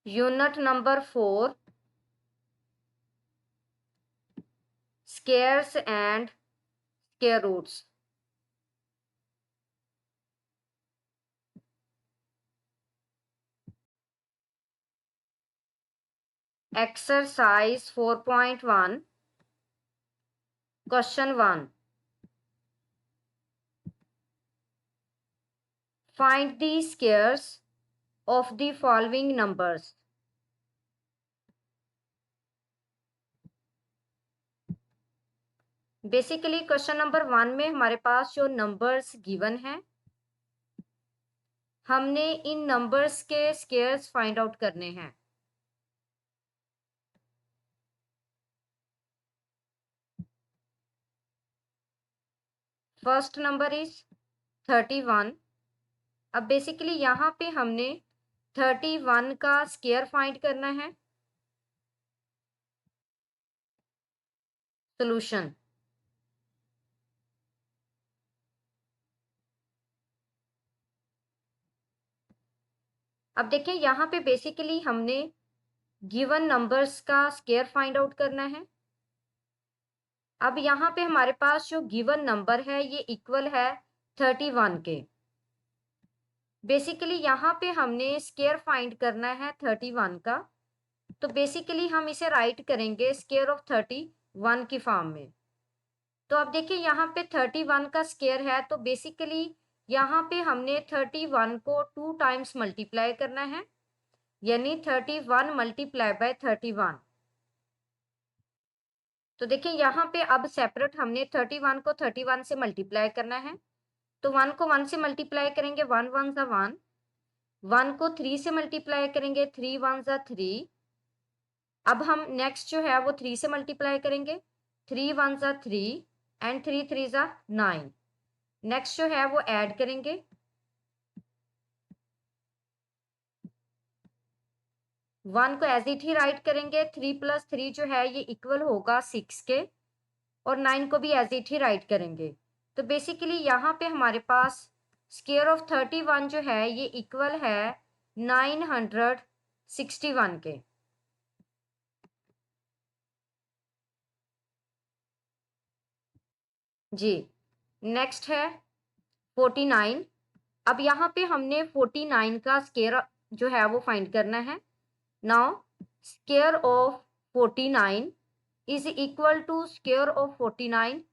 Unit number 4, squares and square roots. Exercise 4.1, question 1, find the squares of the following numbers. Basically question number 1 में हमारे पास जो numbers given हैं, हमने इन नंबर्स के स्क्वायर्स फाइंड आउट करने हैं। First number is 31। अब बेसिकली यहाँ पे हमने 31 का स्क्वायर फाइंड करना है। सॉल्यूशन, अब देखिए यहाँ पे बेसिकली हमने गिवन नंबर्स का स्क्वायर फाइंड आउट करना है। अब यहाँ पे हमारे पास जो गिवन नंबर है ये इक्वल है 31 के। बेसिकली यहाँ पे हमने स्क्वायर फाइंड करना है 31 का, तो बेसिकली हम इसे राइट करेंगे स्क्वायर ऑफ 31 की फॉर्म में। तो अब देखिए यहाँ पे 31 का स्क्वायर है, तो बेसिकली यहाँ पे हमने 31 को 2 टाइम्स मल्टीप्लाई करना है, यानी 31 मल्टीप्लाई बाय 31। तो देखिए यहाँ पे अब सेपरेट हमने 31 को 31 से मल्टीप्लाई करना है। तो 1 को 1 से मल्टीप्लाई करेंगे, 1 1 ज़ा 1। 1 को 3 से मल्टीप्लाई करेंगे, 3 1 ज़ा 3। अब हम नेक्स्ट जो है वो 3 से मल्टीप्लाई करेंगे, 3 1 ज़ा 3 एंड 3 3 ज़ा 9। नेक्स्ट जो है वो ऐड करेंगे, 1 को एज इट ही राइट करेंगे, 3 + 3 जो है ये इक्वल होगा 6 के, और 9 को भी एज इट ही राइट करेंगे। तो बेसिकली यहाँ पे हमारे पास स्क्वायर ऑफ 31 जो है ये इक्वल है 961 के। जी, नेक्स्ट है 49। अब यहाँ पे हमने 49 का स्क्वायर जो है वो फाइंड करना है। Now square of 49 is equal to square of 49,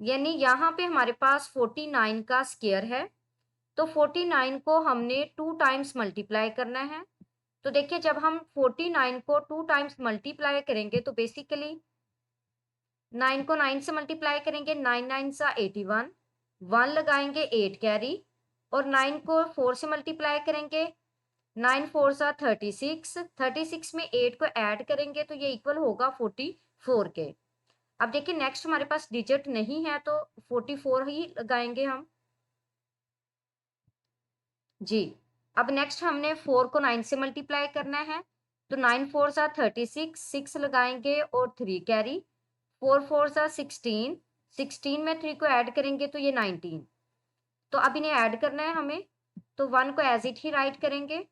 यानी यहाँ पे हमारे पास 49 का स्क्वायर है, तो 49 को हमने 2 टाइम्स मल्टीप्लाई करना है। तो देखिए जब हम 49 को 2 टाइम्स मल्टीप्लाई करेंगे तो बेसिकली 9 को 9 से मल्टीप्लाई करेंगे, 9 9 सा 81, 1 लगाएंगे 8 कैरी, और 9 को 4 से मल्टीप्लाई करेंगे, 9 4 सा 36, 36 में 8 को ऐड करेंगे तो ये इक्वल होगा 44 के। अब देखिए नेक्स्ट हमारे पास डिजिट नहीं है तो 44 ही लगाएंगे हम। जी, अब नेक्स्ट हमने 4 को 9 से मल्टीप्लाई करना है, तो 9 4 सा 36, 6 लगाएंगे और 3 कैरी, 4 4 सा 16, 16 में 3 को ऐड करेंगे तो ये 19। तो अब इन्हें ऐड करना है हमें, तो 1 को एज इट ही राइट करेंगे,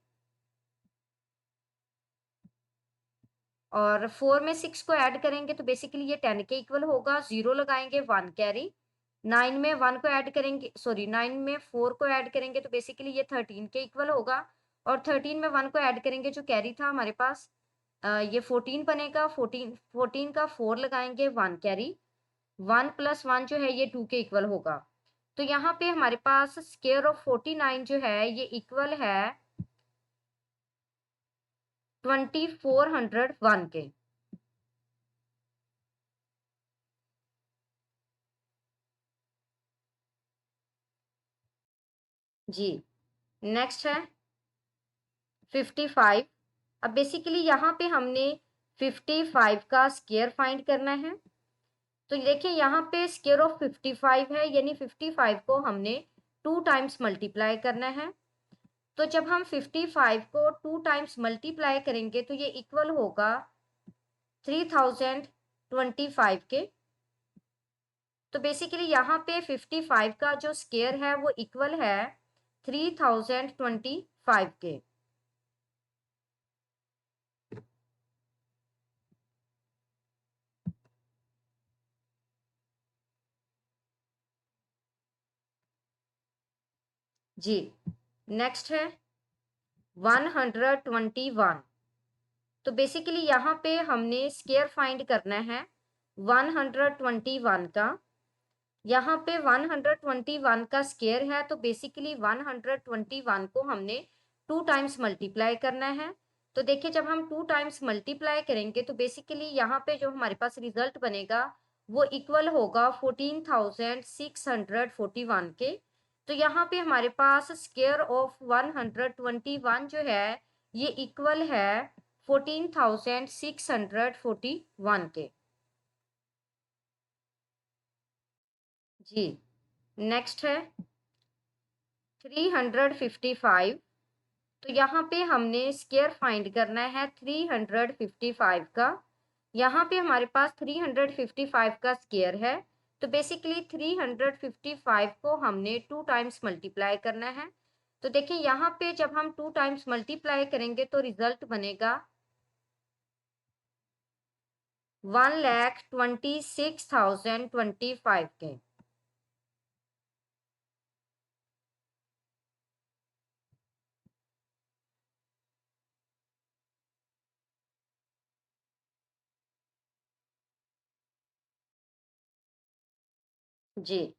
और 4 में 6 को ऐड करेंगे तो बेसिकली ये 10 के इक्वल होगा। 0 लगाएंगे, 1 कैरी, 9 में 1 को ऐड करेंगे, सॉरी 9 में 4 को ऐड करेंगे तो बेसिकली ये 13 के इक्वल होगा, और 13 में 1 को ऐड करेंगे जो कैरी था हमारे पास, ये 14 बनेगा। 14 का 4 लगाएंगे, 1 कैरी, 1 + 1 जो है ये 2 के इक्वल होगा। तो यहाँ पे हमारे पास स्क्वायर ऑफ 49 जो है ये इक्वल है 2401 के। जी, नेक्स्ट है 55। अब बेसिकली यहाँ पे हमने 55 का स्क्वायर फाइंड करना है। तो देखिए यहाँ पे स्क्वायर ऑफ 55 है, यानी 55 को हमने 2 टाइम्स मल्टीप्लाई करना है। तो जब हम 55 को 2 टाइम्स मल्टीप्लाई करेंगे तो ये इक्वल होगा 3025 के। तो बेसिकली यहाँ पे 55 का जो स्क्वायर है वो इक्वल है 3025 के। जी नेक्स्ट है 121। तो बेसिकली यहाँ पे हमने स्क्वायर फाइंड करना है 121 का। यहाँ पे 121 का स्क्वायर है, तो बेसिकली 121 को हमने 2 टाइम्स मल्टीप्लाई करना है। तो देखिए जब हम 2 टाइम्स मल्टीप्लाई करेंगे तो बेसिकली यहाँ पे जो हमारे पास रिजल्ट बनेगा वो इक्वल होगा 14,641 के। तो यहाँ पे हमारे पास स्क्वायर ऑफ 121 जो है ये इक्वल है 14,641 के। जी नेक्स्ट है 355। तो यहाँ पे हमने स्क्वायर फाइंड करना है 355 का। यहाँ पे हमारे पास 355 का स्क्वायर है, तो बेसिकली 355 को हमने 2 टाइम्स मल्टीप्लाई करना है। तो देखिए यहाँ पे जब हम 2 टाइम्स मल्टीप्लाई करेंगे तो रिजल्ट बनेगा 1,26,025 के। जी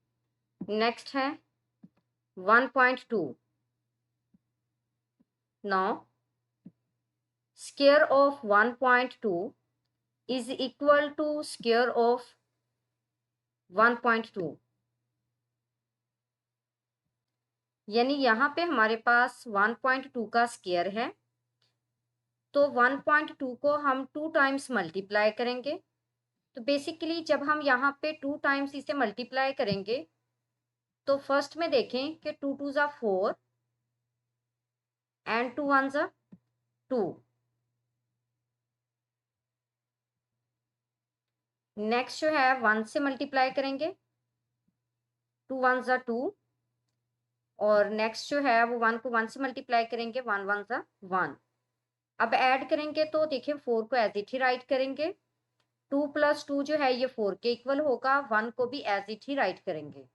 नेक्स्ट है 1.2। Now square of 1.2 is equal to square of 1.2। यानी यहाँ पे हमारे पास 1.2 का स्क्वायर है, तो 1.2 को हम 2 टाइम्स मल्टीप्लाई करेंगे। तो बेसिकली जब हम यहाँ पे 2 टाइम्स इसे मल्टीप्लाई करेंगे तो फर्स्ट में देखें कि 2 2 ज़ा 4 एंड 2 1 ज़ा 2। नेक्स्ट जो है 1 से मल्टीप्लाई करेंगे, 2 1 ज़ा 2। और नेक्स्ट जो है वो 1 को 1 से मल्टीप्लाई करेंगे, 1 1 ज़ा 1। अब ऐड करेंगे तो देखिए 4 को एज इट ही राइट करेंगे, 2 + 2 जो है ये 4 के इक्वल होगा, 1 को भी एज इट ही राइट करेंगे।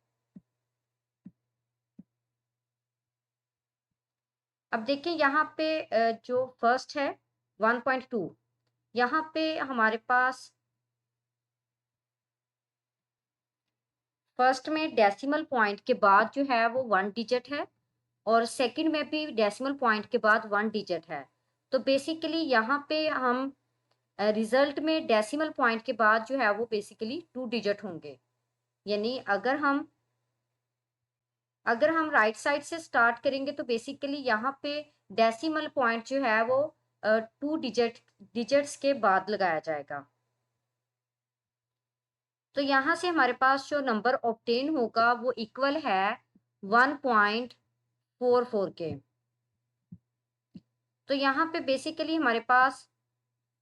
अब देखिए यहाँ पे जो फर्स्ट है 1.2, यहाँ पे हमारे पास फर्स्ट में डेसिमल पॉइंट के बाद जो है वो 1 डिजिट है, और सेकंड में भी डेसिमल पॉइंट के बाद 1 डिजिट है। तो बेसिकली यहाँ पे हम रिजल्ट में डेसिमल पॉइंट के बाद जो है वो बेसिकली 2 डिजिट होंगे। यानी अगर हम राइट साइड से स्टार्ट करेंगे तो बेसिकली यहाँ पे डेसिमल पॉइंट जो है वो 2 डिजिट्स के बाद लगाया जाएगा। तो यहाँ से हमारे पास जो नंबर ऑब्टेन होगा वो इक्वल है 1.44 के। तो यहाँ पे बेसिकली हमारे पास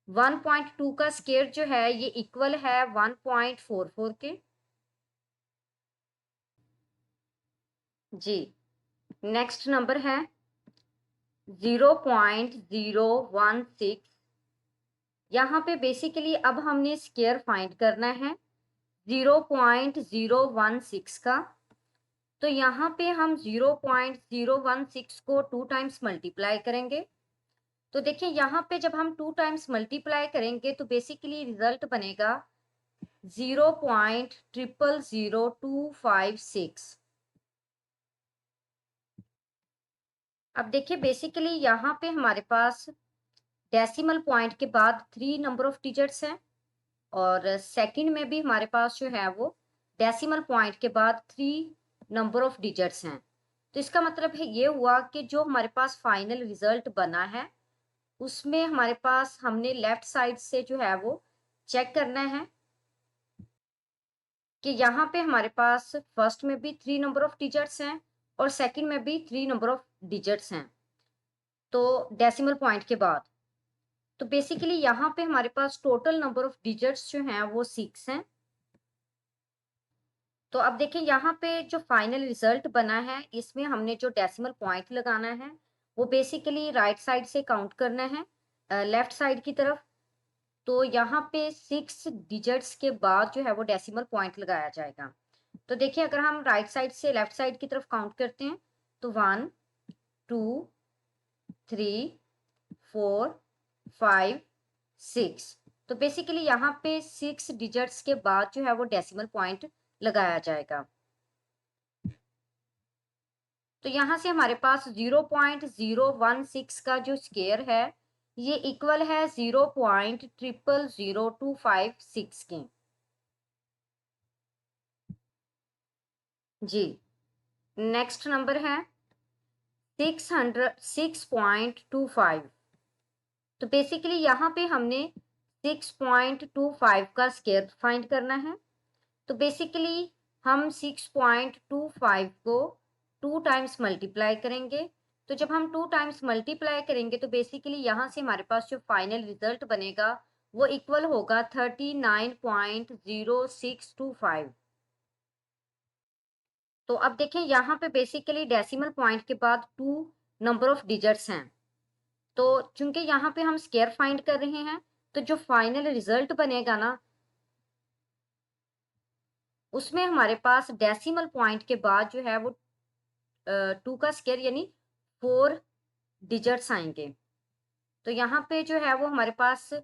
1.2 का स्क्वायर जो है ये इक्वल है 1.44 के। जी नेक्स्ट नंबर है 0.016। यहाँ पे बेसिकली अब हमने स्क्वायर फाइंड करना है 0.016 का। तो यहाँ पे हम 0.016 को 2 टाइम्स मल्टीप्लाई करेंगे। तो देखिए यहाँ पे जब हम 2 टाइम्स मल्टीप्लाई करेंगे तो बेसिकली रिजल्ट बनेगा 0.000256। अब देखिए बेसिकली यहाँ पे हमारे पास डेसिमल पॉइंट के बाद 3 नंबर ऑफ डिजिट्स हैं, और सेकंड में भी हमारे पास जो है वो डेसिमल पॉइंट के बाद 3 नंबर ऑफ डिजिट्स हैं। तो इसका मतलब है ये हुआ कि जो हमारे पास फाइनल रिजल्ट बना है उसमें हमारे पास हमने लेफ्ट साइड से जो है वो चेक करना है कि यहाँ पे हमारे पास फर्स्ट में भी 3 नंबर ऑफ डिजिट्स हैं और सेकंड में भी 3 नंबर ऑफ डिजिट्स हैं, तो डेसिमल पॉइंट के बाद। तो बेसिकली यहाँ पे हमारे पास टोटल नंबर ऑफ डिजिट्स जो हैं वो 6 हैं। तो अब देखिए यहाँ पे जो फाइनल रिजल्ट बना है, इसमें हमने जो डेसिमल पॉइंट लगाना है वो बेसिकली राइट साइड से काउंट करना है लेफ्ट साइड की तरफ। तो यहाँ पे 6 डिजिट्स के बाद जो है वो डेसिमल पॉइंट लगाया जाएगा। तो देखिए अगर हम राइट साइड से लेफ्ट साइड की तरफ काउंट करते हैं तो 1 2 3 4 5 6। तो बेसिकली यहाँ पे 6 डिजिट्स के बाद जो है वो डेसिमल पॉइंट लगाया जाएगा। तो यहाँ से हमारे पास 0.016 का जो स्केयर है ये इक्वल है 0.000256 के। जी, नेक्स्ट नंबर है 606.25। तो बेसिकली यहाँ पे हमने 6.25 का स्केयर फाइंड करना है। तो बेसिकली हम 6.25 को 2 टाइम्स मल्टीप्लाई करेंगे। तो जब हम 2 टाइम्स मल्टीप्लाई करेंगे तो बेसिकली यहाँ से हमारे पास जो फाइनल रिजल्ट बनेगा वो इक्वल होगा 39.0625। तो अब देखें यहाँ पे बेसिकली डेसिमल पॉइंट के बाद 2 नंबर ऑफ डिजिट्स हैं। तो चूंकि यहाँ पे हम स्केयर फाइंड कर रहे हैं तो जो फाइनल रिजल्ट बनेगा ना उसमें हमारे पास डेसिमल पॉइंट के बाद जो है वो 2 का स्केयर यानी 4 डिजिट्स आएंगे। तो यहाँ पे जो है वो हमारे पास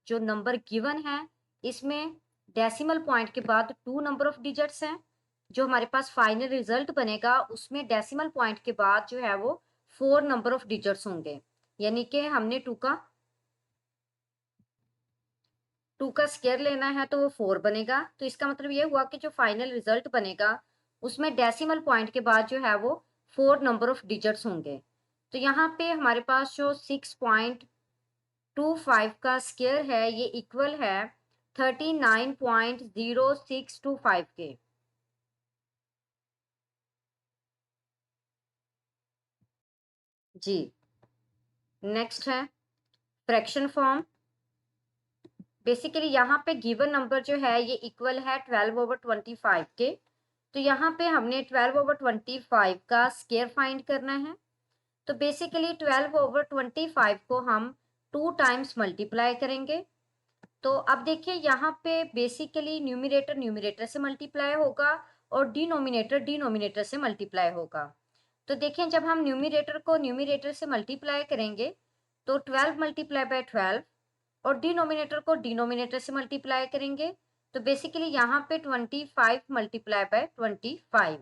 जो नंबर गिवन है इसमें डेसिमल पॉइंट के बाद 2 नंबर ऑफ डिजिट्स हैं। जो हमारे पास फाइनल रिजल्ट बनेगा उसमें डेसिमल पॉइंट के बाद जो है वो 4 नंबर ऑफ डिजिट्स होंगे, यानी कि हमने 2 का स्केयर लेना है तो वो 4 बनेगा। तो इसका मतलब ये हुआ कि जो फाइनल रिजल्ट बनेगा उसमें डेसिमल पॉइंट के बाद जो है वो 4 नंबर ऑफ डिजिट्स होंगे। तो यहाँ पे हमारे पास जो 6.25 का स्केयर है ये इक्वल है 39.0625 के। जी, नेक्स्ट है फ्रैक्शन फॉर्म। बेसिकली यहाँ पे गिवन नंबर जो है ये इक्वल है 12/25 के। तो यहाँ पे हमने 12/25 का स्केयर फाइंड करना है। तो बेसिकली 12/25 को हम 2 टाइम्स मल्टीप्लाई करेंगे। तो अब देखिए यहाँ पे बेसिकली न्यूमिरेटर न्यूमिरेटर से मल्टीप्लाई होगा और डिनोमिनेटर डिनोमिनेटर से मल्टीप्लाई होगा। तो देखिए जब हम न्यूमिरेटर को न्यूमिरेटर से मल्टीप्लाई करेंगे तो 12 मल्टीप्लाई बाय 12 और डिनोमिनेटर को डिनोमिनेटर से मल्टीप्लाई करेंगे तो बेसिकली यहाँ पे 25 मल्टीप्लाई बाय 25।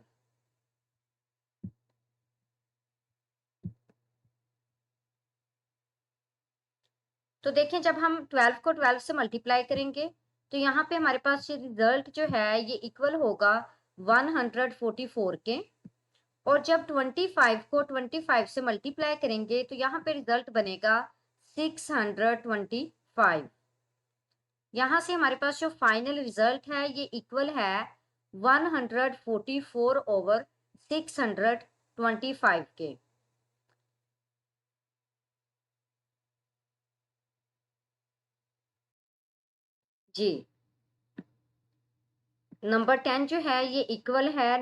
तो देखें जब हम 12 को 12 से मल्टीप्लाई करेंगे तो यहाँ पे हमारे पास ये रिजल्ट जो है ये इक्वल होगा 144 के। और जब 25 को 25 से मल्टीप्लाई करेंगे तो यहाँ पे रिजल्ट बनेगा 625। यहाँ से हमारे पास जो फाइनल रिजल्ट है ये इक्वल है 144/625 के। जी, नंबर 10 जो है ये इक्वल है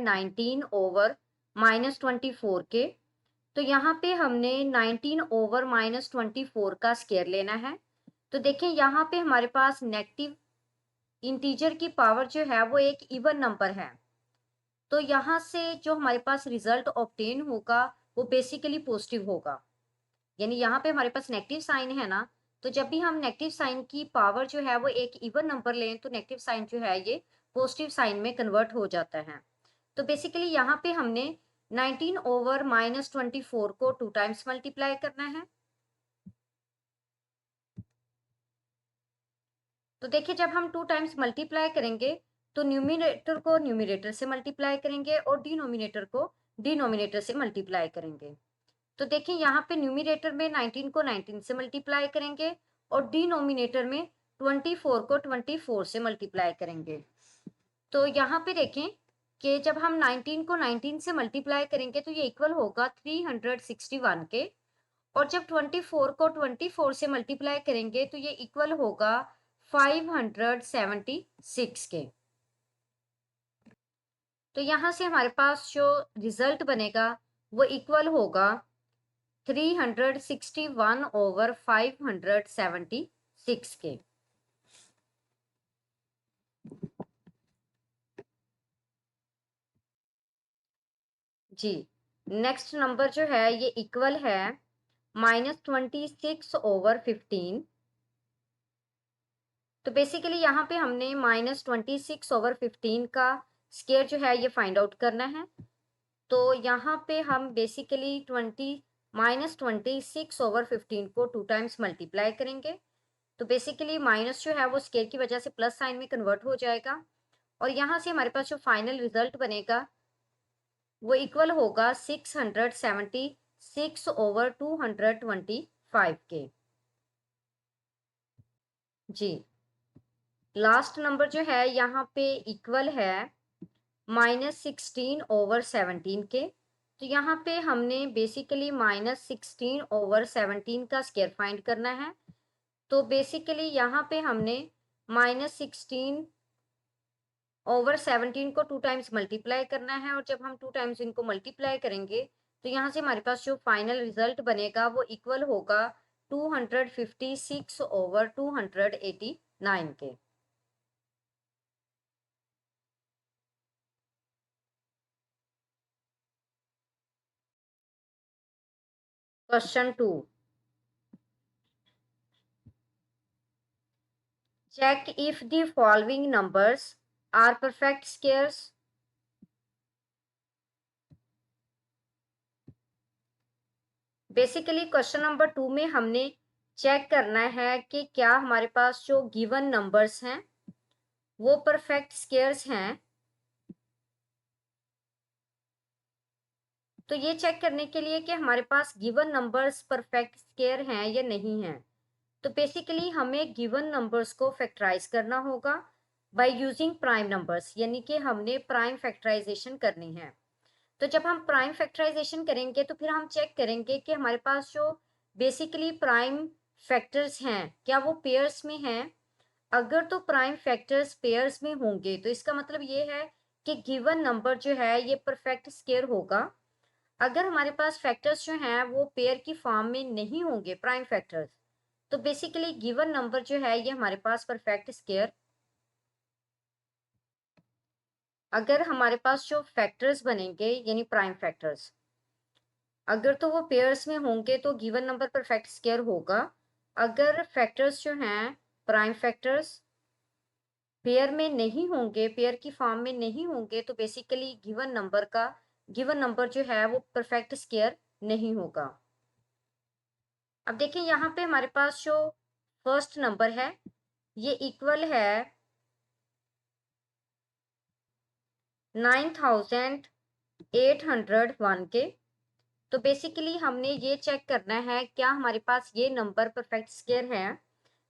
19/-24 के। तो यहाँ पे हमने 19/-24 का स्केयर लेना है। तो देखें यहाँ पे हमारे पास नेगेटिव इंटीजर की पावर जो है वो एक इवन नंबर है। तो यहाँ से जो हमारे पास रिजल्ट ऑब्टेन होगा वो बेसिकली पॉजिटिव होगा। यानी यहाँ पे हमारे पास नेगेटिव साइन है ना, तो जब भी हम नेगेटिव साइन की पावर जो है वो एक इवन नंबर लें तो नेगेटिव साइन जो है ये पॉजिटिव साइन में कन्वर्ट हो जाता है। तो बेसिकली यहाँ पे हमने 19/-24 को 2 टाइम्स मल्टीप्लाई करना है। तो देखिए जब हम 2 टाइम्स मल्टीप्लाई करेंगे तो न्यूमिनेटर को न्यूमिनेटर से मल्टीप्लाई करेंगे और डिनोमिनेटर को डिनोमिनेटर से मल्टीप्लाई करेंगे। तो देखिए यहाँ पे न्यूमिनेटर में 19 को 19 से मल्टीप्लाई करेंगे और डिनोमिनेटर में 24 को 24 से मल्टीप्लाई करेंगे। तो यहाँ पे देखें कि जब हम 19 को 19 से मल्टीप्लाई करेंगे तो ये इक्वल होगा 361 के। और जब 24 को 24 से मल्टीप्लाई करेंगे तो ये इक्वल होगा 576 के। तो यहाँ से हमारे पास जो रिजल्ट बनेगा वो इक्वल होगा 361/576 के। जी, नेक्स्ट नंबर जो है ये इक्वल है -26/15। तो बेसिकली यहाँ पे हमने -26/15 का स्क्वायर जो है ये फाइंड आउट करना है। तो यहाँ पे हम बेसिकली -26/15 को 2 टाइम्स मल्टीप्लाई करेंगे। तो बेसिकली माइनस जो है वो स्क्वायर की वजह से प्लस साइन में कन्वर्ट हो जाएगा, और यहाँ से हमारे पास जो फाइनल रिजल्ट बनेगा वो इक्वल होगा 676/225 के। जी, लास्ट नंबर जो है यहाँ पे इक्वल है -16/17 के। तो यहाँ पे हमने बेसिकली -16/17 का स्क्वायर फाइंड करना है। तो बेसिकली यहाँ पे हमने -16/17 को 2 टाइम्स मल्टीप्लाई करना है, और जब हम 2 टाइम्स इनको मल्टीप्लाई करेंगे तो यहाँ से हमारे पास जो फाइनल रिजल्ट बनेगा वो इक्वल होगा 256/289 के। Question 2, check if the following numbers are perfect squares। Basically question number 2 में हमने चेक करना है कि क्या हमारे पास जो गिवन नंबर्स हैं वो परफेक्ट स्क्वायर्स हैं। तो ये चेक करने के लिए कि हमारे पास गिवन नंबर्स परफेक्ट स्क्वायर हैं या नहीं हैं, तो बेसिकली हमें गिवन नंबर्स को फैक्टराइज करना होगा बाय यूजिंग प्राइम नंबर्स, यानी कि हमने प्राइम फैक्टराइजेशन करनी है। तो जब हम प्राइम फैक्टराइजेशन करेंगे तो फिर हम चेक करेंगे कि हमारे पास जो बेसिकली प्राइम फैक्टर्स हैं क्या वो पेयर्स में हैं। अगर तो प्राइम फैक्टर्स पेयर्स में होंगे तो इसका मतलब ये है कि गिवन नंबर जो है ये परफेक्ट स्क्वायर होगा। अगर हमारे पास फैक्टर्स जो हैं वो पेयर की फॉर्म में नहीं होंगे प्राइम फैक्टर्स, तो बेसिकली गिवन नंबर जो है ये हमारे पास परफेक्ट स्क्वायर। अगर हमारे पास जो फैक्टर्स बनेंगे यानी प्राइम फैक्टर्स अगर तो वो पेयर्स में होंगे तो गिवन नंबर परफेक्ट स्क्वायर होगा। अगर फैक्टर्स जो हैं प्राइम फैक्टर्स पेयर में नहीं होंगे, पेयर की फॉर्म में नहीं होंगे, तो बेसिकली गिवन नंबर जो है वो परफेक्ट स्क्वायर नहीं होगा। अब देखिए यहाँ पे हमारे पास जो फर्स्ट नंबर है ये इक्वल है 9801 के। तो बेसिकली हमने ये चेक करना है क्या हमारे पास ये नंबर परफेक्ट स्क्वायर है।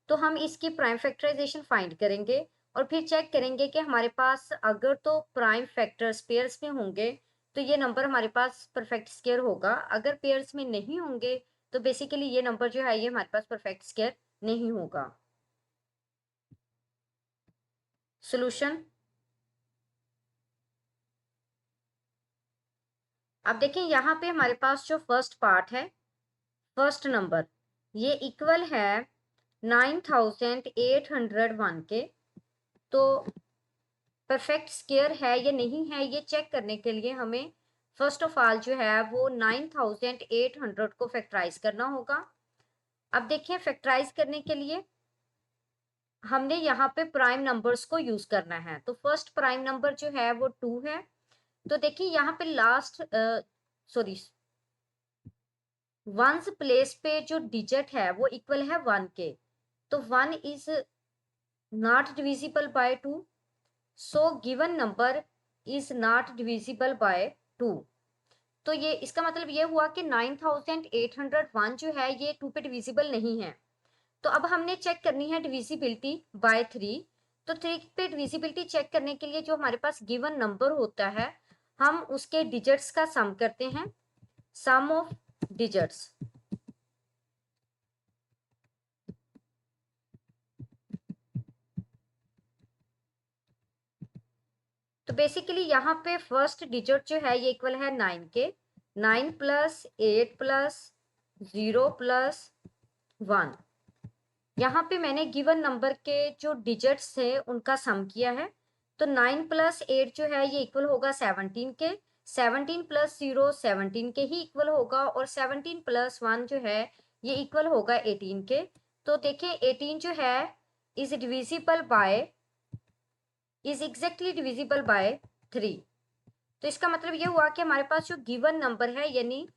तो हम इसकी प्राइम फैक्टराइजेशन फाइंड करेंगे और फिर चेक करेंगे कि हमारे पास अगर तो प्राइम फैक्टर्स पेयर्स में होंगे तो ये नंबर हमारे पास परफेक्ट स्क्वायर होगा। अगर पेयर्स में नहीं होंगे तो बेसिकली ये नंबर जो है ये हमारे पास परफेक्ट स्क्वायर नहीं होगा। सॉल्यूशन, अब देखिए यहाँ पे हमारे पास जो फर्स्ट पार्ट है फर्स्ट नंबर ये इक्वल है 9801 के। तो परफेक्ट स्क्वायर है या नहीं है ये चेक करने के लिए हमें फर्स्ट ऑफ ऑल जो है वो 9800 को फैक्टराइज करना होगा। अब देखिए फैक्टराइज करने के लिए हमने यहाँ पे प्राइम नंबर्स को यूज करना है। तो फर्स्ट प्राइम नंबर जो है वो 2 है। तो देखिए यहाँ पे लास्ट सॉरी वंस प्लेस पे जो डिजिट है वो इक्वल है 1 के। तो 1 is not divisible by 2, so given number is not divisible by 2। तो ये इसका मतलब ये हुआ कि 9801 जो है ये 2 पे डिविजिबल नहीं है। तो अब हमने चेक करनी है डिविजिबिलिटी बाय 3। तो 3 पे डिविजिबिलिटी चेक करने के लिए जो हमारे पास गिवन नंबर होता है हम उसके डिजिट्स का सम करते हैं, सम ऑफ डिजिट्स। तो बेसिकली यहाँ पे फर्स्ट डिजिट जो है ये इक्वल है 9 के। 9 प्लस 8 प्लस 0 प्लस 1। यहाँ पे मैंने गिवन नंबर के जो डिजिट्स थे उनका सम किया है। तो 9 प्लस 8 जो है ये इक्वल होगा 17 के। 17 प्लस 0 17 के ही इक्वल होगा, और 17 प्लस 1 जो है ये इक्वल होगा 18 के। तो देखिए 18 जो है is divisible by, is exactly divisible by 3। तो इसका मतलब ये हुआ कि हमारे पास जो गिवन नंबर है यानी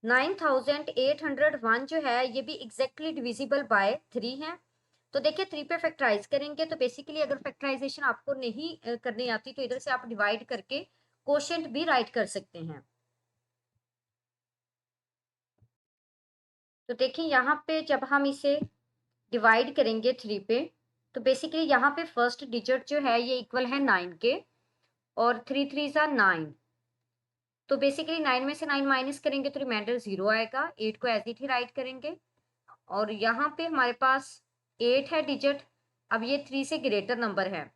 9801 जो है ये भी एग्जैक्टली डिविजिबल बाय 3 है। तो देखिए 3 पे फैक्टराइज करेंगे, तो बेसिकली अगर फैक्टराइजेशन आपको नहीं करनी आती तो इधर से आप डिवाइड करके कोशेंट भी राइट कर सकते हैं। तो देखिए यहाँ पे जब हम इसे डिवाइड करेंगे 3 पे, तो बेसिकली यहाँ पे फर्स्ट डिजिट जो है ये इक्वल है 9 के, और 3 3 ज़ा 9। तो बेसिकली 9 में से 9 माइनस करेंगे तो रिमाइंडर 0 आएगा। 8 को एज इट ही राइट करेंगे, और यहाँ पे हमारे पास 8 है डिजिट। अब ये 3 से ग्रेटर नंबर है,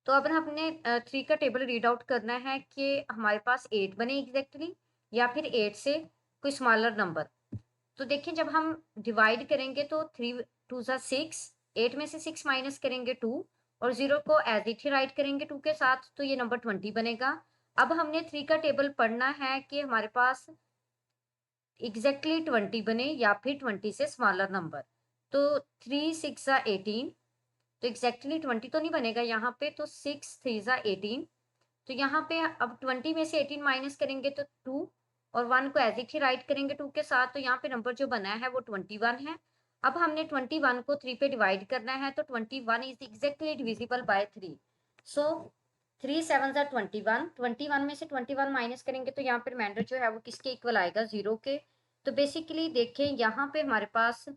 तो अब हमने 3 का टेबल रीड आउट करना है कि हमारे पास 8 बने एग्जैक्टली या फिर 8 से कोई स्मॉलर नंबर। तो देखिए जब हम डिवाइड करेंगे तो 3 2 ज़ा 6, 8 में से 6 माइनस करेंगे 2, और 0 को एज इट ही राइट करेंगे 2 के साथ, तो ये नंबर 20 बनेगा। अब हमने 3 का टेबल पढ़ना है कि हमारे पास एग्जैक्टली 20 बने या फिर 20 से स्मॉलर नंबर। तो 3 6 ज़ा 18, तो एग्जैक्टली 20 तो नहीं बनेगा यहाँ पे, तो 6 3 ज़ा 18। तो यहाँ पे अब 20 में से 18 माइनस करेंगे तो 2, और 1 को एज इट ही राइट करेंगे 2 के साथ, तो यहाँ पे नंबर जो बना है वो 21 है। अब हमने 21 को 3 पे डिवाइड करना है, तो 21 इज एग्जैक्टली डिविजिबल बाय 3। सो 3 7 ज़ा 21। 21 में से 21 माइनस करेंगे तो यहाँ पे रिमाइंडर जो है वो किसके इक्वल आएगा, 0 के। तो बेसिकली देखें यहाँ पे हमारे पास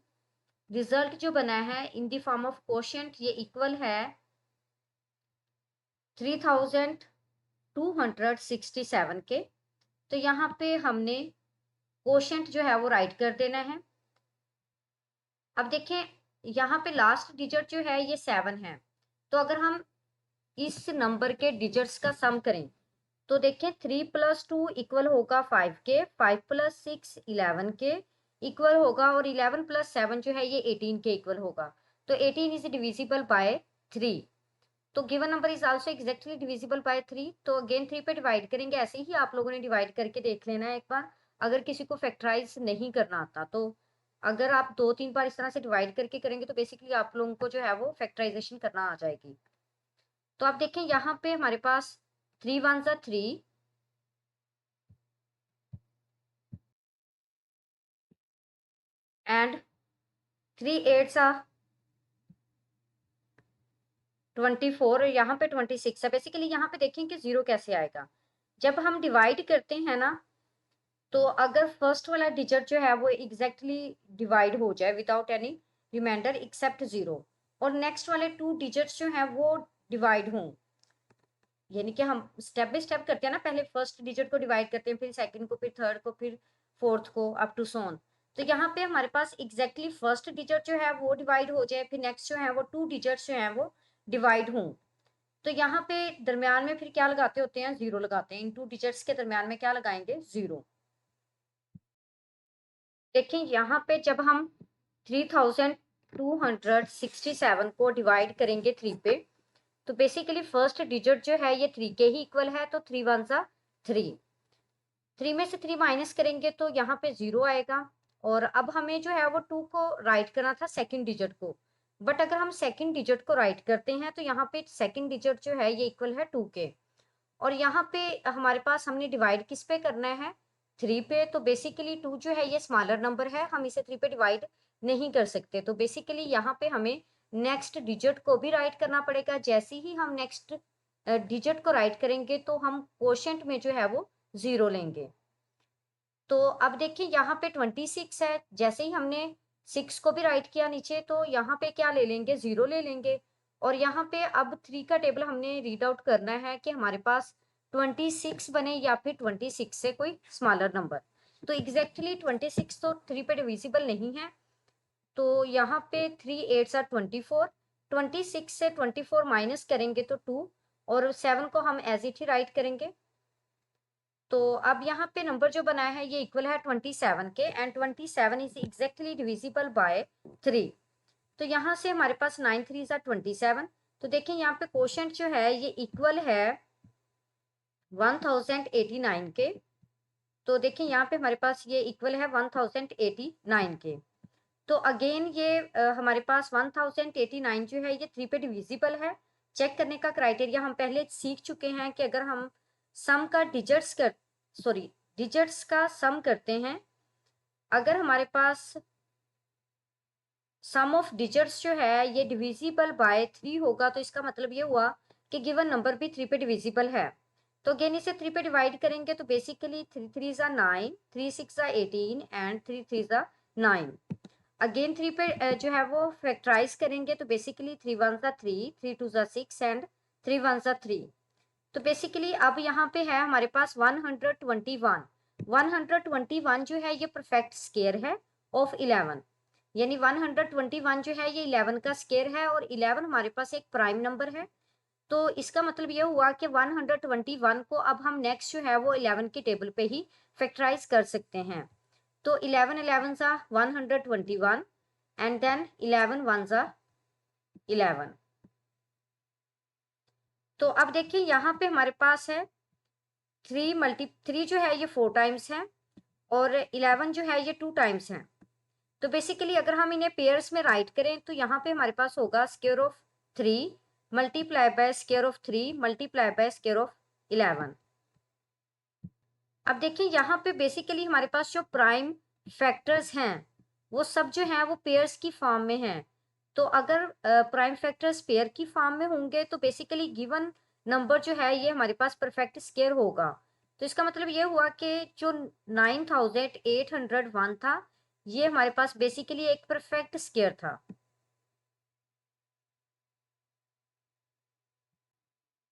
रिजल्ट जो बना है in the form of quotient ये इक्वल है 3267 के। तो यहाँ पे हमने कोशेंट जो है वो राइट कर देना है। अब देखें यहाँ पे लास्ट डिजिट जो है ये 7 है, तो अगर हम इस नंबर के डिजिट्स का सम करें तो देखें 3 प्लस 2 इक्वल होगा 5 के, 5 प्लस 6 11 के इक्वल होगा, और 11 प्लस 7 जो है ये 18 के इक्वल होगा। तो 18 इज डिविजिबल बाय 3। तो given number is also exactly divisible by 3। तो अगेन 3 पे डिवाइड करेंगे, ऐसे ही आप लोगों ने डिवाइड करके देख लेना है एक बार, अगर किसी को फैक्टराइज नहीं करना आता तो। अगर आप 2 3 बार इस तरह से डिवाइड करके करेंगे तो बेसिकली आप लोगों को जो है वो फैक्टराइजेशन करना आ जाएगी। तो आप देखें यहाँ पे हमारे पास 3 1 ज़ा 3, एंड 3 8 ज़ा 24, यहाँ पे 26 है। बेसिकली यहाँ पे देखें कि 0 कैसे आएगा। जब हम डिवाइड करते हैं ना, तो अगर फर्स्ट वाला डिजिट जो है वो एग्जैक्टली डिवाइड हो जाए विदाउट एनी रिमाइंडर एक्सेप्ट 0, और नेक्स्ट वाले 2 डिजिट्स जो हैं वो डिवाइड हों, यानी कि हम स्टेप बाय स्टेप करते हैं ना, पहले फर्स्ट डिजिट को डिवाइड करते हैं, फिर सेकंड को, फिर थर्ड को, फिर फोर्थ को, अप टू सो ऑन। तो यहाँ पे हमारे पास एग्जैक्टली फर्स्ट डिजिट जो है वो डिवाइड हो जाए, फिर नेक्स्ट जो है वो 2 डिजिट्स जो है वो डिवाइड हों। तो यहाँ पे दरमियान में फिर क्या लगाते होते हैं, 0 लगाते हैं। इन 2 डिजिट्स के दरमियान में क्या लगाएंगे, 0। देखिए यहाँ पे जब हम 3267 को डिवाइड करेंगे 3 पे, तो बेसिकली फर्स्ट डिजिट जो है ये 3 के ही इक्वल है, तो 3 1 ज़ा 3। 3 में से 3 माइनस करेंगे तो यहाँ पे 0 आएगा, और अब हमें जो है वो 2 को राइट करना था सेकंड डिजिट को, बट अगर हम सेकंड डिजिट को राइट करते हैं तो यहाँ पे सेकंड डिजिट जो है ये इक्वल है 2 के, और यहाँ पे हमारे पास हमने डिवाइड किस पे करना है, 3 पे। तो बेसिकली 2 जो है ये स्मॉलर नंबर है, हम इसे 3 पे डिवाइड नहीं कर सकते। तो बेसिकली यहाँ पे हमें नेक्स्ट डिजिट को भी राइट करना पड़ेगा। जैसे ही हम नेक्स्ट डिजिट को राइट करेंगे तो हम कोशेंट में जो है वो 0 लेंगे। तो अब देखिए यहाँ पे 26 है, जैसे ही हमने 6 को भी राइट किया नीचे, तो यहाँ पे क्या ले लेंगे, 0 ले लेंगे। और यहाँ पे अब 3 का टेबल हमने रीड आउट करना है कि हमारे पास 26 बने या फिर 26 से कोई स्मॉलर नंबर। तो एग्जैक्टली 26 तो 3 पे डिविजिबल नहीं है, तो यहाँ पे 3 8 ज़ा 24। 26 से 24 माइनस करेंगे तो 2, और 7 को हम एज इट ही राइट करेंगे। तो अब यहाँ पे नंबर जो बनाया है ये इक्वल है 27 के, and 27 is exactly divisible by 3। तो यहाँ से हमारे पास 9 3 ज़ा 27। तो देखिए यहाँ पे क्वोशंट जो है ये इक्वल है 1089 के। तो देखिए यहाँ पे हमारे पास ये इक्वल है 1089 के। तो अगेन ये हमारे पास 1089 जो है ये 3 पे डिविजिबल है। चेक करने का क्राइटेरिया हम पहले सीख चुके हैं कि अगर हम सम का डिजिट्स का सम करते हैं, अगर हमारे पास सम ऑफ डिजिट्स जो है ये डिविजिबल बाय 3 होगा, तो इसका मतलब ये हुआ कि गिवन नंबर भी 3 पे डिविजिबल है। तो अगेन इसे 3 पे डिवाइड करेंगे तो बेसिकली 3 3 ज़ा 9, 3 6 ज़ा 18 एंड 3 3 ज़ा 9। अगेन 3 पे जो है वो फैक्टराइज करेंगे तो बेसिकली 3 1 ज़ा 3, 3 2 ज़ा 6 एंड 3 1 ज़ा 3। तो बेसिकली अब यहाँ पे है हमारे पास 121। 121 जो है ये परफेक्ट स्केयर है ऑफ 11, यानी 121 जो है ये 11 का स्केयर है, और 11 हमारे पास एक प्राइम नंबर है। तो इसका मतलब ये हुआ कि 121 को अब हम नेक्स्ट जो है वो 11 की टेबल पे ही फैक्टराइज कर सकते हैं। तो 11 11 ज़ा 121 एंड देन 11 1 ज़ा 11। तो अब देखिए यहाँ पे हमारे पास है 3 जो है ये 4 टाइम्स है, और 11 जो है ये 2 टाइम्स है। तो बेसिकली अगर हम इन्हें पेयर्स में राइट करें तो यहाँ पे हमारे पास होगा square of 3 multiply by square of 3 multiply by square of 11। अब देखिए यहाँ पे बेसिकली हमारे पास जो प्राइम फैक्टर्स हैं वो सब जो हैं वो पेयर्स की फॉर्म में हैं। तो अगर प्राइम फैक्टर्स पेयर की फॉर्म में होंगे तो बेसिकली गिवन नंबर जो है ये हमारे पास परफेक्ट स्क्वायर होगा। तो इसका मतलब ये हुआ कि जो 9801 था ये हमारे पास बेसिकली एक परफेक्ट स्क्वायर था।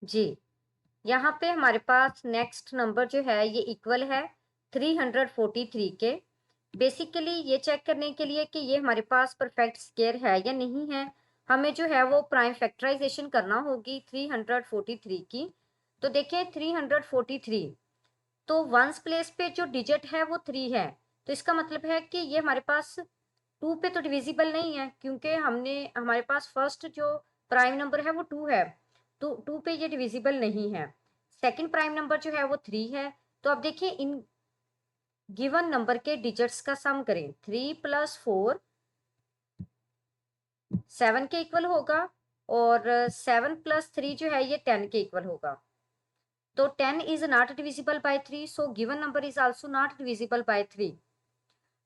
जी, यहाँ पे हमारे पास नेक्स्ट नंबर जो है ये इक्वल है 343 के। बेसिकली ये चेक करने के लिए कि ये हमारे पास परफेक्ट स्क्वायर है या नहीं है, हमें जो है वो प्राइम फैक्टराइजेशन करना होगी 343 की। तो देखें 343, तो वंस प्लेस पे जो डिजिट है वो 3 है। तो इसका मतलब है कि ये हमारे पास 2 पे तो डिविजिबल नहीं है, क्योंकि हमारे पास फर्स्ट जो प्राइम नंबर है वो 2 है। तो 2 पे ये डिविजिबल नहीं है। सेकंड प्राइम नंबर जो है वो 3 है। तो अब देखिए इन गिवन नंबर के डिजिट्स का सम करें, 3 + 4 7 के इक्वल होगा, और 7 + 3 जो है ये 10 के इक्वल होगा। तो 10 is not divisible by 3, so given number is also not divisible by 3।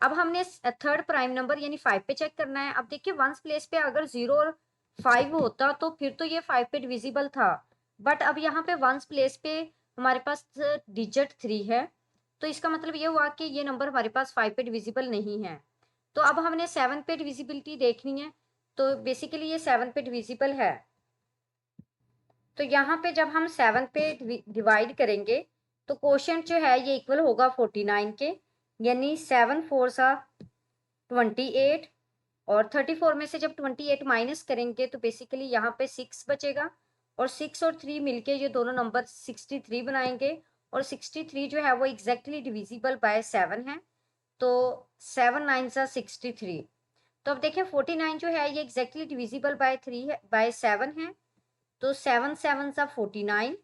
अब हमने थर्ड प्राइम नंबर यानी 5 पे चेक करना है। अब देखिए वंस प्लेस पे अगर 0 और 5 होता तो फिर तो ये 5 पे डिविजिबल था, बट अब यहाँ पे वंस प्लेस पे हमारे पास डिजिट 3 है। तो इसका मतलब ये हुआ कि ये नंबर हमारे पास 5 पे डिविजिबल नहीं है। तो अब हमने 7 पे डिविजिबिलिटी देखनी है। तो बेसिकली ये 7 पे डिविजिबल है। तो यहाँ पे जब हम 7 पे डिवाइड करेंगे तो क्वोशंट जो है ये इक्वल होगा 49 के, यानी 7 4 सा 28, और 34 में से जब 28 माइनस करेंगे तो बेसिकली यहाँ पे 6 बचेगा, और 6 और 3 मिलके ये दोनों नंबर 63 बनाएंगे, और 63 जो है वो एग्जैक्टली डिविजिबल बाय 7 है। तो 7 9 सा 63। तो अब देखें 49 जो है ये एग्जैक्टली डिविजिबल बाय 3 है, बाय 7 है। तो 7 7 सा 49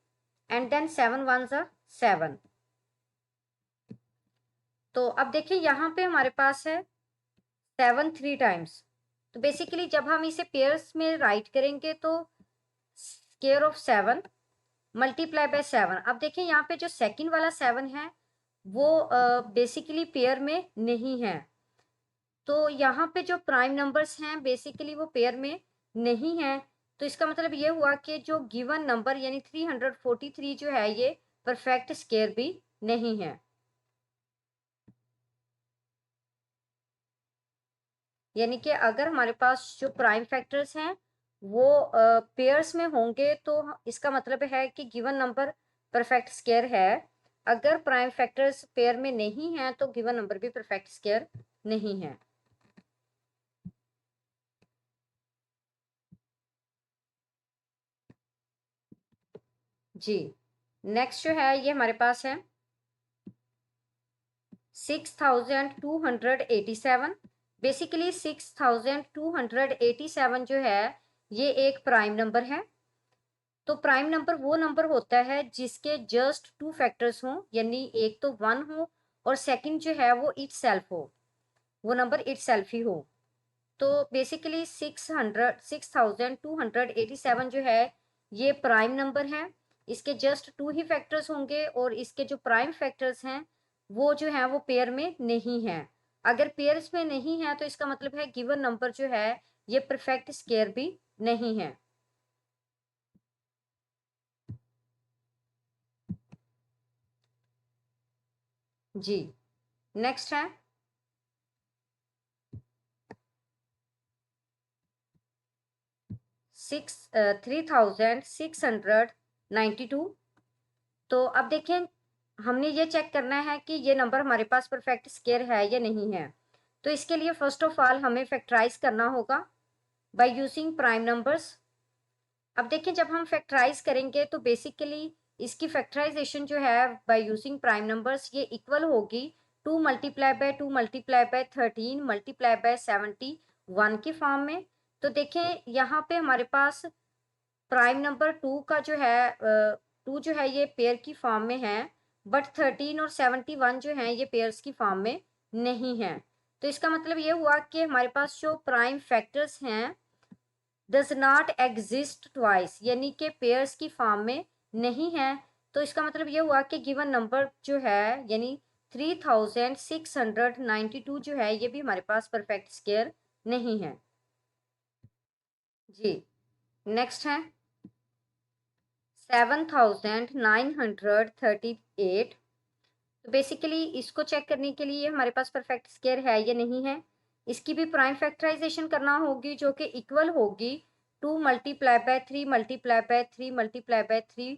एंड देन 7 1 सा 7। तो अब देखिए यहाँ पे हमारे पास है 7 3 टाइम्स। तो बेसिकली जब हम इसे पेयर्स में राइट करेंगे तो स्क्वायर ऑफ 7 मल्टीप्लाई बाय 7। अब देखिए यहाँ पे जो सेकंड वाला 7 है वो बेसिकली पेयर में नहीं है। तो यहाँ पे जो प्राइम नंबर्स हैं बेसिकली वो पेयर में नहीं है। तो इसका मतलब ये हुआ कि जो गिवन नंबर यानी 343 जो है ये परफेक्ट स्क्वायर भी नहीं है। यानी कि अगर हमारे पास जो प्राइम फैक्टर्स हैं वो पेयर्स में होंगे तो इसका मतलब है कि गिवन नंबर परफेक्ट स्क्वायर है। अगर प्राइम फैक्टर्स पेयर में नहीं है तो गिवन नंबर भी परफेक्ट स्क्वायर नहीं है। जी, नेक्स्ट जो है ये हमारे पास है 6287। बेसिकली 6287 जो है ये एक प्राइम नंबर है। तो प्राइम नंबर वो नंबर होता है जिसके जस्ट टू फैक्टर्स हों, यानी एक तो 1 हो और सेकंड जो है वो इट सेल्फ हो, वो नंबर इट सेल्फ ही हो। तो बेसिकली 6287 जो है ये प्राइम नंबर है। इसके जस्ट टू ही फैक्टर्स होंगे और इसके जो प्राइम फैक्टर्स हैं वो जो है वो पेयर में नहीं है। अगर पेयर्स में नहीं है तो इसका मतलब है गिवन नंबर जो है ये परफेक्ट स्क्वायर भी नहीं है। जी, नेक्स्ट है 3692। तो अब देखें, हमने ये चेक करना है कि ये नंबर हमारे पास परफेक्ट स्क्वायर है या नहीं है। तो इसके लिए फर्स्ट ऑफ ऑल हमें फैक्टराइज करना होगा बाय यूजिंग प्राइम नंबर्स। अब देखिए, जब हम फैक्टराइज करेंगे तो बेसिकली इसकी फैक्टराइजेशन जो है बाय यूजिंग प्राइम नंबर्स ये इक्वल होगी 2 multiply by 2 multiply by 13 multiply by 71 के फॉर्म में। तो देखें यहाँ पे हमारे पास प्राइम नंबर 2 का जो है 2 जो है ये पेयर की फॉर्म में है, बट 13 और 71 जो है ये पेयर्स की फॉर्म में नहीं है। तो इसका मतलब ये हुआ कि हमारे पास जो प्राइम फैक्टर्स हैं डज नॉट एग्जिस्ट ट्वाइस, यानी कि पेयर्स की फॉर्म में नहीं है। तो इसका मतलब ये हुआ कि गिवन नंबर जो है यानी 3692 जो है ये भी हमारे पास परफेक्ट स्क्वायर नहीं है। जी, नेक्स्ट है 7938। तो बेसिकली इसको चेक करने के लिए हमारे पास परफेक्ट स्क्वायर है या नहीं है, इसकी भी प्राइम फैक्टराइजेशन करना होगी जो कि इक्वल होगी 2 multiply by 3 multiply by 3 multiply by 3,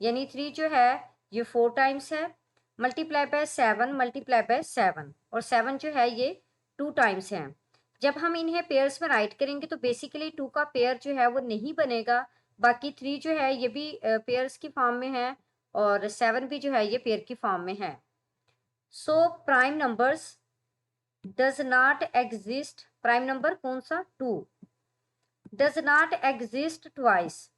यानी 3 जो है ये 4 टाइम्स है, मल्टीप्लाई बाय 7 मल्टीप्लाई बाय 7, और 7 जो है ये 2 टाइम्स है। जब हम इन्हें पेयर्स में राइट करेंगे तो बेसिकली 2 का पेयर जो है वो नहीं बनेगा, बाकी 3 जो है ये भी पेयर्स की फॉर्म में है और 7 भी जो है ये पेयर की फॉर्म में है। So prime numbers does not exist, prime number कौन सा 2 डज नॉट एग्जिस्ट ट्वाइस,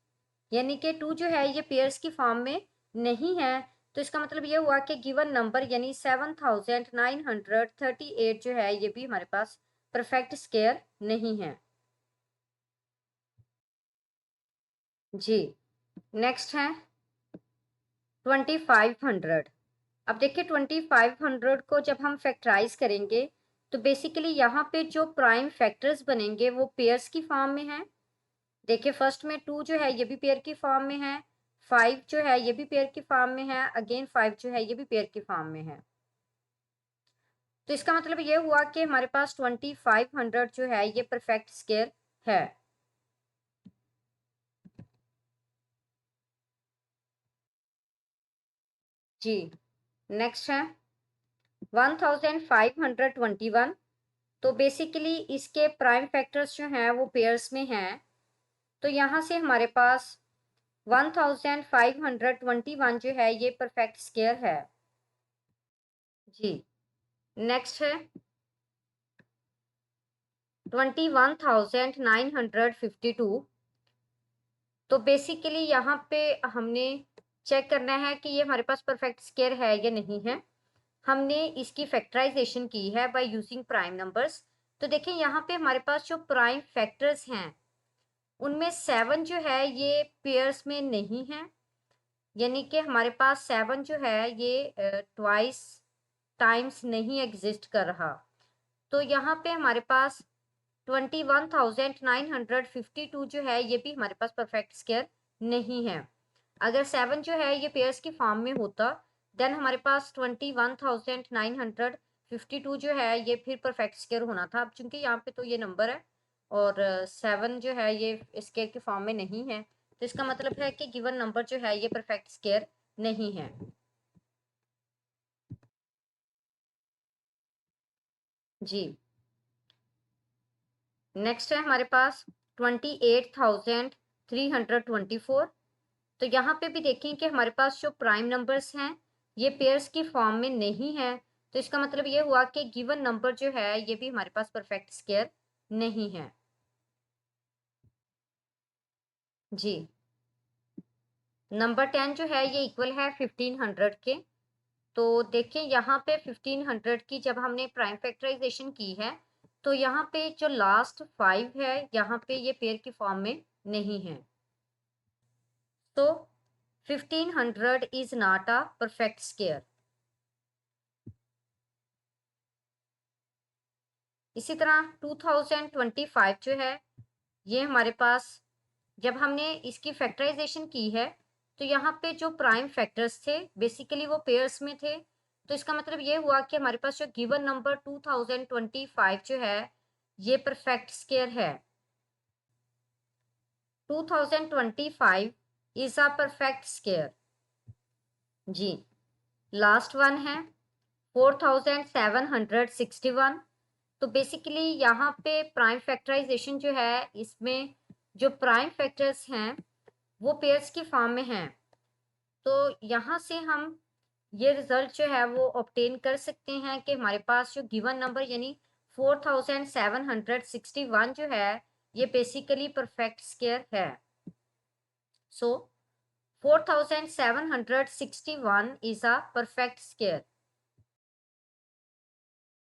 यानी कि 2 जो है ये पेयर्स की फॉर्म में नहीं है। तो इसका मतलब ये हुआ कि गिवन नंबर यानी 7938 जो है ये भी हमारे पास परफेक्ट स्क्वायर नहीं है। जी, नेक्स्ट है 2500। अब देखिए 2500 को जब हम फैक्टराइज करेंगे तो बेसिकली यहाँ पे जो प्राइम फैक्टर्स बनेंगे वो पेयर्स की फॉर्म में है। देखिए फर्स्ट में 2 जो है ये भी पेयर की फॉर्म में है, 5 जो है ये भी पेयर की फॉर्म में है, अगेन 5 जो है ये भी पेयर की फॉर्म में है। तो इसका मतलब ये हुआ कि हमारे पास 2500 जो है ये परफेक्ट स्क्वायर है। जी, नेक्स्ट है 1521। तो बेसिकली इसके प्राइम फैक्टर्स जो हैं वो पेयर्स में हैं। तो यहाँ से हमारे पास 1521 जो है ये परफेक्ट स्क्वायर है। जी, नेक्स्ट है 21952। तो बेसिकली यहाँ पे हमने चेक करना है कि ये हमारे पास परफेक्ट स्क्वायर है या नहीं है। हमने इसकी फैक्टराइजेशन की है बाय यूजिंग प्राइम नंबर्स। तो देखिए यहाँ पे हमारे पास जो प्राइम फैक्टर्स हैं उनमें 7 जो है ये पेयर्स में नहीं है, यानी कि हमारे पास 7 जो है ये ट्वाइस टाइम्स नहीं एग्जिस्ट कर रहा। तो यहाँ पे हमारे पास 21952 जो है ये भी हमारे पास परफेक्ट स्क्वायर नहीं है। अगर 7 जो है ये पेयर्स की फॉर्म में होता देन हमारे पास 21952 जो है ये फिर परफेक्ट स्क्वायर होना था। अब चूंकि यहाँ पे तो ये नंबर है और 7 जो है ये स्क्वायर की फॉर्म में नहीं है, तो इसका मतलब है कि गिवन नंबर जो है ये परफेक्ट स्क्वायर नहीं है। जी, नेक्स्ट है हमारे पास 28,324। तो यहाँ पे भी देखें कि हमारे पास जो प्राइम नंबर्स हैं ये पेयर्स की फॉर्म में नहीं है, तो इसका मतलब ये हुआ कि गिवन नंबर जो है ये भी हमारे पास परफेक्ट स्क्वायर नहीं है। जी, नंबर 10 जो है ये इक्वल है 1500 के। तो देखिए यहाँ पे 1500 की जब हमने प्राइम फैक्टराइजेशन की है तो यहाँ पे जो लास्ट 5 है यहाँ पे ये पेयर की फॉर्म में नहीं है, तो 1500 is not a perfect square. इसी तरह 2025 जो है ये हमारे पास जब हमने इसकी फैक्टराइजेशन की है तो यहाँ पे जो प्राइम फैक्टर्स थे बेसिकली वो पेयर्स में थे, तो इसका मतलब ये हुआ कि हमारे पास जो गिवन नंबर 2025 जो है ये परफेक्ट स्क्वायर है। 2025 इज अ परफेक्ट स्क्वायर। जी, लास्ट वन है 4761। तो बेसिकली यहाँ पे प्राइम फैक्टराइजेशन जो है इसमें जो प्राइम फैक्टर्स हैं वो पेयर्स की फॉर्म में हैं, तो यहाँ से हम ये रिजल्ट जो है वो ऑब्टेन कर सकते हैं कि हमारे पास जो गिवन नंबर यानी 4761 जो है ये बेसिकली परफेक्ट स्क्वायर है। सो 4761 is a perfect square.